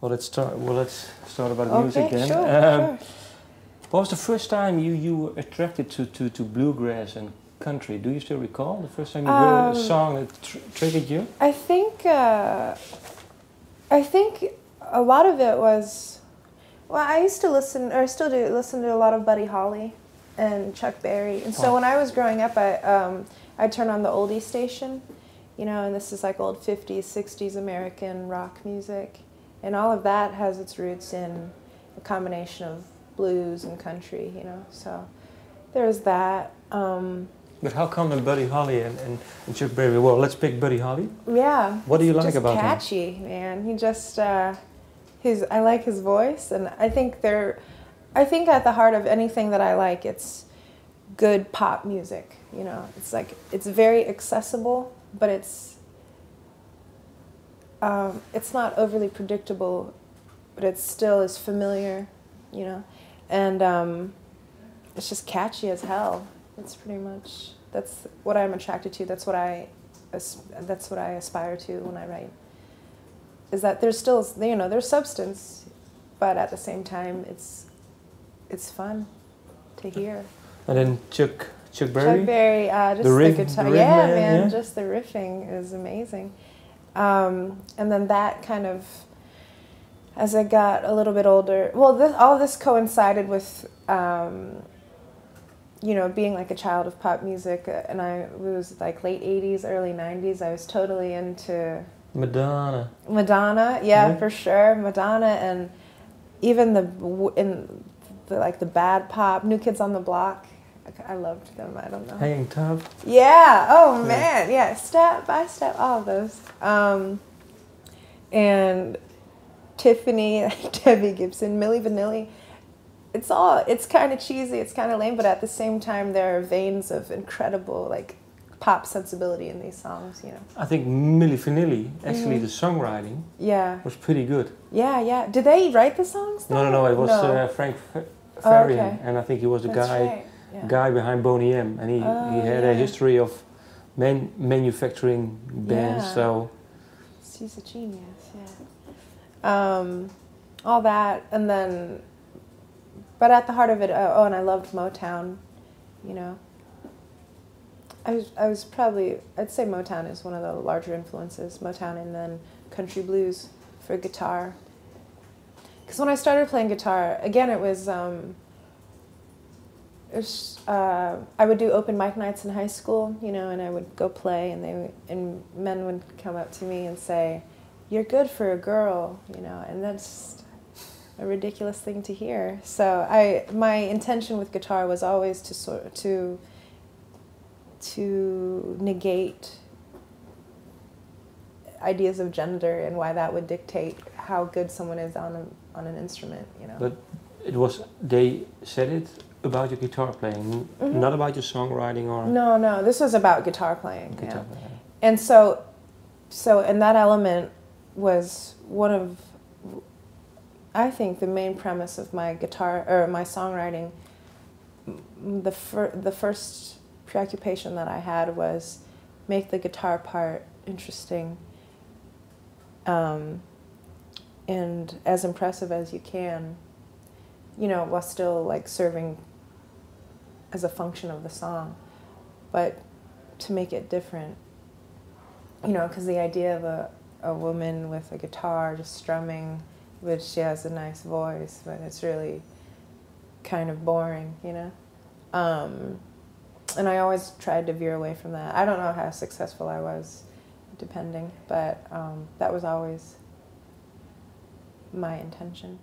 Well, let's start about music then. Sure, sure. What was the first time you were attracted to bluegrass and country? Do you still recall the first time you heard a song that triggered you? I think a lot of it was, well, I used to listen, or I still do listen to a lot of Buddy Holly and Chuck Berry. And so when I was growing up, I'd turn on the oldie station, you know, and this is like old 50s, 60s American rock music. And all of that has its roots in a combination of blues and country, you know, so there's that. But how come then Buddy Holly and Chuck Berry? Well, let's pick Buddy Holly. Yeah. What do you like about him? Just catchy, man. He just, I like his voice, and I think at the heart of anything that I like, it's good pop music, you know. It's like, it's very accessible, but it's not overly predictable, but it still is familiar, you know, and it's just catchy as hell. That's what I'm attracted to. That's what I aspire to when I write. Is that there's still, you know, there's substance, but at the same time, it's fun to hear. And then Chuck Berry. Chuck Berry, just the guitar, yeah, man, yeah. Just the riffing is amazing. And then that kind of, as I got a little bit older, well, all this coincided with, you know, being like a child of pop music, and it was like late 80s, early 90s, I was totally into Madonna. Madonna, yeah, for sure, Madonna, and even the bad pop, New Kids on the Block. I loved them. I don't know. Hanging Tough. Yeah. Oh man. Yeah. Step by Step. All of those. And Tiffany, Debbie Gibson, Milli Vanilli. It's kind of cheesy. It's kind of lame, but at the same time, there are veins of incredible like pop sensibility in these songs. You know. I think Milli Vanilli, actually, the songwriting. Yeah. Was pretty good. Yeah. Yeah. Did they write the songs? Though? No. It was Frank Farian, and I think he was the guy behind Boney M, and he had a history of manufacturing bands. Yeah. So he's a genius. Yeah. All that, and then, but at the heart of it, and I loved Motown. You know. I'd say Motown is one of the larger influences. Motown, and then country blues for guitar. Because when I started playing guitar, again, it was. I would do open mic nights in high school, you know, and I would go play, and men would come up to me and say, "You're good for a girl," you know, and that's a ridiculous thing to hear. So my intention with guitar was always to negate ideas of gender and why that would dictate how good someone is on an instrument, you know. But they said it about your guitar playing, not about your songwriting or... No, this was about guitar playing. Guitar playing. And so and that element was one of, I think, the main premise of my guitar, or my songwriting. The first preoccupation that I had was make the guitar part interesting, and as impressive as you can, you know, while still like serving as a function of the song, but to make it different, you know, because the idea of a woman with a guitar just strumming, which she has a nice voice, but it's really kind of boring, you know. And I always tried to veer away from that. I don't know how successful I was, depending, but that was always my intention.